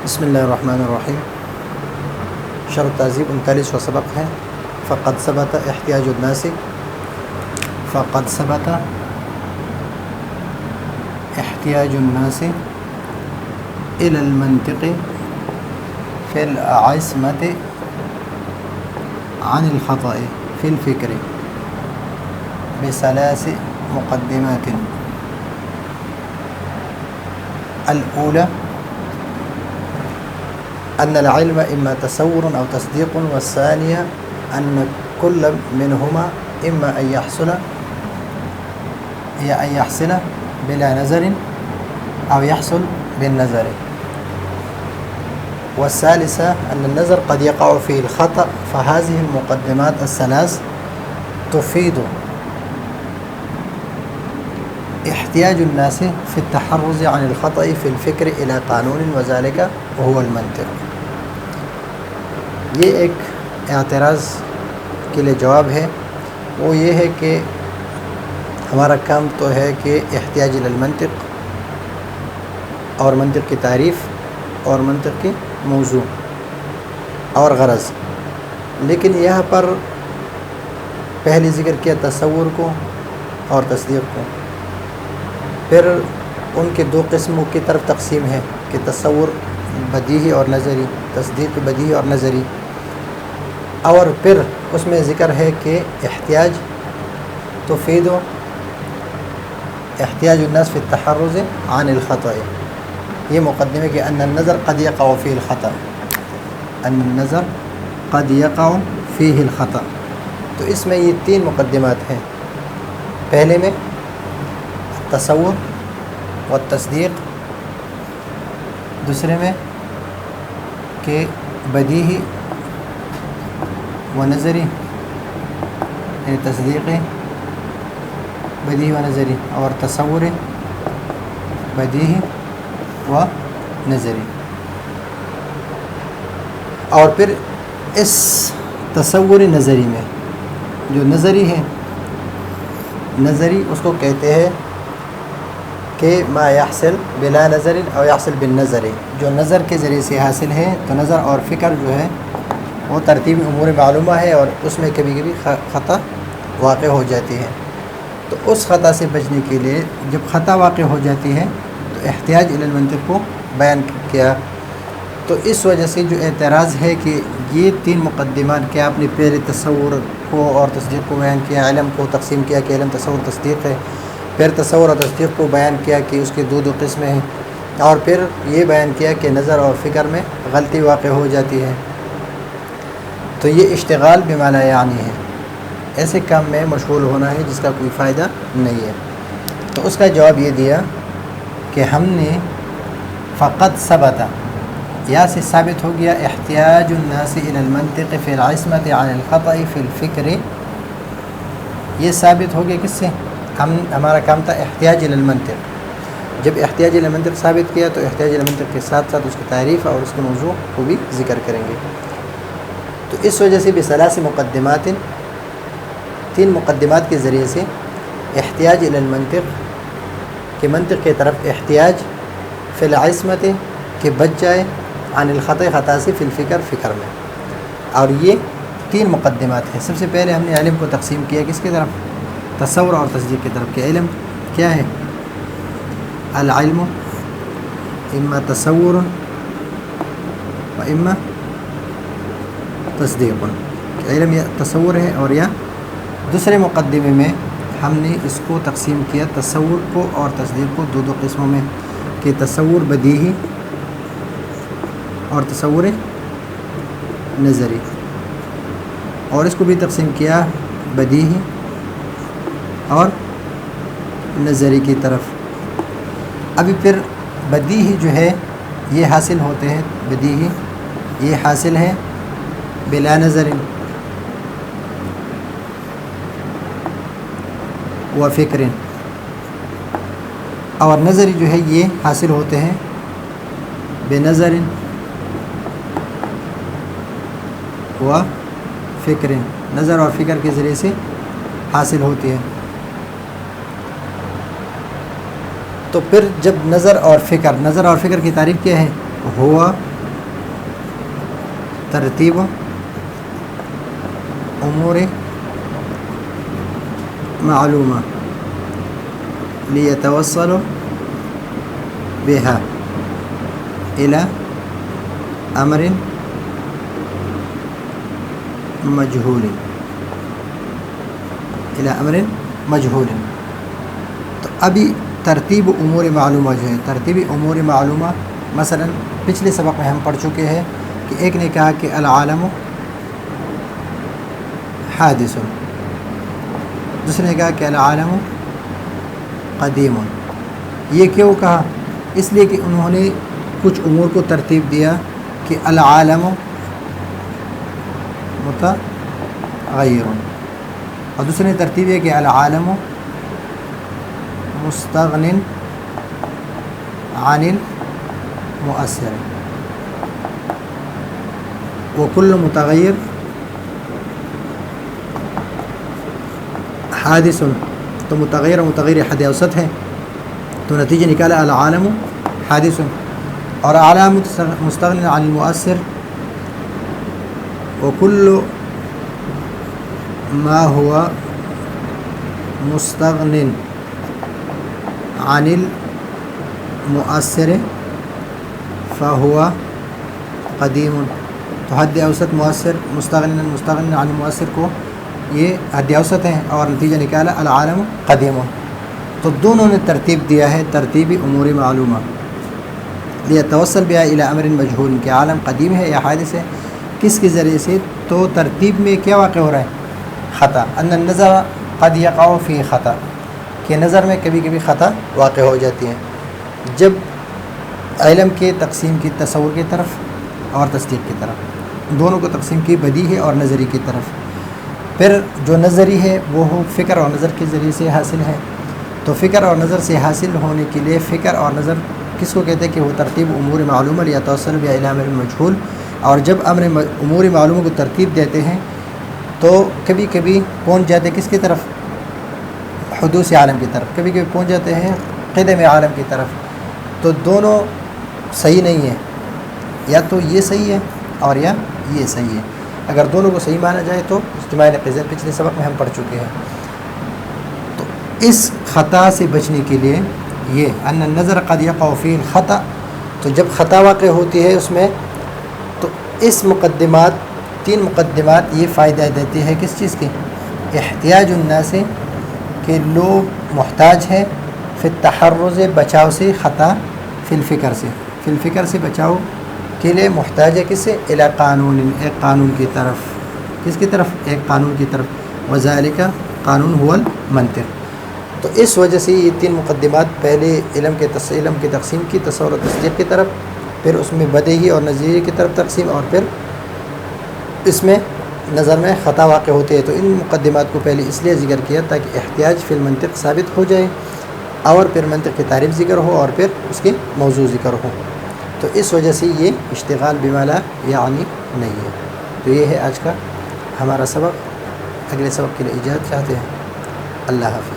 بسم اللہ الرحمن الرحیم۔ شرح تہذیب 39واں سبق ہے۔ فقد ثبت احتیاج الناس فقد ثبت احتیاج الناس إلى المنطق في العصمة عن الخطأ في الفكر بثلاث مقدمات. الأولى أن العلم إما تصور أو تصديق، والثانية أن كل منهما إما أن يحصل بلا نظر أو يحصل بالنظر، والثالثة أن النظر قد يقع فيه الخطأ. فهذه المقدمات الثلاث تفيد احتياج الناس في التحرز عن الخطأ في الفكر إلى قانون، وذلك هو المنطق. یہ ایک اعتراض کے لیے جواب ہے، وہ یہ ہے کہ ہمارا کام تو ہے کہ احتیاج المنطق اور منطق کی تعریف اور منطق کی موضوع اور غرض، لیکن یہاں پر پہلے ذکر کیا تصور کو اور تصدیق کو، پھر ان کے دو قسموں کی طرف تقسیم ہے کہ تصور بدیہی اور نظری، تصدیق بدیہی اور نظری، اور پھر اس میں ذکر ہے کہ احتیاج تفید احتیاج الناس فی التحرز عن الخطأ. یہ مقدمے کہ ان النظر قد يقع فيه الخطأ، ان النظر قد يقع فيه الخطأ. تو اس میں یہ تین مقدمات ہیں، پہلے میں تصور والتصدیق، دوسرے میں کہ بدیہی و نظری، تصدیق بدیہی و نظری، اور تصور بدیہی و نظری. اور پھر اس تصور نظری میں جو نظری ہے، نظری اس کو کہتے ہیں کہ ما یحصل بلا نظر او یحصل بالنظر، جو نظر کے ذریعے سے حاصل ہے. تو نظر اور فکر جو ہے وہ ترتیب امور معلومہ ہے، اور اس میں کبھی کبھی خطا واقع ہو جاتی ہے. تو اس خطا سے بچنے کے لیے جب خطا واقع ہو جاتی ہے تو احتیاج الی المنطق کو بیان کیا. تو اس وجہ سے جو اعتراض ہے کہ یہ تین مقدمات کہ آپ نے پہلے تصور کو اور تصدیق کو بیان کیا، علم کو تقسیم کیا کہ علم تصور تصدیق ہے، پھر تصور اور تصدیق کو بیان کیا کہ اس کے دو قسمیں ہیں، اور پھر یہ بیان کیا کہ نظر اور فکر میں غلطی واقع ہو جاتی ہے. تو یہ اشتغال بما لا یعنی ہے، ایسے کام میں مشغول ہونا ہے جس کا کوئی فائدہ نہیں ہے. تو اس کا جواب یہ دیا کہ ہم نے فقط ثبت، یا سے ثابت ہو گیا احتیاج الناس الی المنطق فی العصمۃ عن الخطأ فی الفکر. یہ ثابت ہو گیا کس سے؟ ہمارا کام تھا احتیاج الی المنطق. جب احتیاج الی المنطق ثابت کیا تو احتیاج الی المنطق کے ساتھ ساتھ اس کی تعریف اور اس کے موضوع کو بھی ذکر کریں گے. تو اس وجہ سے بثلاث مقدمات، تین مقدمات کے ذریعے سے احتیاج الی المنطق کہ منطق کی طرف احتیاج، فی العصمۃ کہ بچ جائے، عن الخطأ خطا سے، فی الفکر فکر میں. اور یہ تین مقدمات ہیں. سب سے پہلے ہم نے علم کو تقسیم کیا کس کی طرف؟ تصور اور تصدیق کی طرف. کہ علم کیا ہے؟ العلم اما تصور و اما تصدیق. علم یا تصور ہے اور یا دوسرے مقدمے میں ہم نے اس کو تقسیم کیا تصور کو اور تصدیق کو دو قسموں میں، کہ تصور بدیہی اور تصور نظری، اور اس کو بھی تقسیم کیا بدیہی اور نظری کی طرف. ابھی پھر بدیہی جو ہے یہ حاصل ہوتے ہیں، بدیہی یہ حاصل ہے بلا نظر و فکر، اور نظری جو ہے یہ حاصل ہوتے ہیں بے نظر و فکر، نظر اور فکر کے ذریعے سے حاصل ہوتی ہے. تو پھر جب نظر اور فکر کی تعریف کیا ہے؟ ہوا ترتیب امور معلومہ لیتوصل بها إلى امر مجهول إلى امر مجهول. تو ابھی ترتیب امور معلومہ جو ہے، ترتیب امور معلومہ مثلا پچھلے سبق میں ہم پڑھ چکے ہیں کہ ایک نے کہا کہ العالم حادث، دوسرے نے کہا کہ العالم قدیم. یہ کیوں کہا؟ اس لیے کہ انہوں نے کچھ امور کو ترتیب دیا کہ العالم متغیر، اور دوسرے نے ترتیب ہے کہ العالم مستغن عن المؤثر، وكل متغیر حادث. تو متغیر متغیر حد اوسط ہے، تو نتیجہ نکالا العالم حادث. اور عالم مستغن عن المؤثر، وكل ما هو مستغن عن المؤثر فهو قدیم. تو حد اوسط مؤثر مستغن عن المؤثر کو یہ حد اوسط ہیں، اور نتیجہ نکالا العالم قدیم. تو دونوں نے ترتیب دیا ہے ترتیب امور معلومہ لیتوصل بها الى امر مجهول، کہ عالم قدیم ہے یا حادث ہے. کس کے ذریعے سے؟ تو ترتیب میں کیا واقع ہو رہا ہے؟ خطا. ان النظر قد یقع فی خطا، کہ نظر میں کبھی کبھی خطا واقع ہو جاتی ہے. جب علم کے تقسیم کی تصور کی طرف اور تصدیق کی طرف، دونوں کو تقسیم کی بدیہی ہے اور نظری کی طرف. پھر جو نظری ہے وہ فکر اور نظر کے ذریعے سے حاصل ہے. تو فکر اور نظر سے حاصل ہونے کے لیے فکر اور نظر کس کو کہتے ہیں؟ کہ وہ ترتیب امور معلومہ لیتوصل بها الی امر مجهول. اور جب امور معلومہ کو ترتیب دیتے ہیں تو کبھی کبھی پہنچ جاتے کس کی طرف؟ حدوث عالم کی طرف، کبھی کبھی پہنچ جاتے ہیں قدم عالم کی طرف. تو دونوں صحیح نہیں ہیں، یا تو یہ صحیح ہے اور یا یہ صحیح ہے. اگر دونوں کو صحیح مانا جائے تو اجتماع نقیض پچھلے سبق میں ہم پڑھ چکے ہیں. تو اس خطا سے بچنے کے لیے یہ ان النظر قد یقع فی الخطا، تو جب خطا واقع ہوتی ہے اس میں، تو اس مقدمات 3 مقدمات یہ فائدہ دیتی ہے کس چیز کی؟ احتیاج الناس، کہ لوگ محتاج ہیں، فی التحرز بچاؤ سے، خطا فی الفکر سے، فی الفکر سے بچاؤ کے لیے محتاج ہے کس سے؟ الی قانون، ایک قانون کی طرف. کس کی طرف؟ ایک قانون کی طرف. وذالک قانون هو المنطق. تو اس وجہ سے یہ 3 مقدمات، پہلے علم کے تقسیم کی، تصور و تصدیق کی طرف، پھر اس میں بدیہی اور نظریے کی طرف تقسیم، اور پھر اس میں نظر میں خطا واقع ہوتے ہیں. تو ان مقدمات کو پہلے اس لیے ذکر کیا تاکہ احتیاج فی المنطق ثابت ہو جائے، اور پھر منطق کی تعریف ذکر ہو، اور پھر اس کے موضوع ذکر ہو. تو اس وجہ سے یہ اشتغال بما لا یعنی نہیں ہے. تو یہ ہے آج کا ہمارا سبق. اگلے سبق کے لیے اجازت چاہتے ہیں. اللہ حافظ.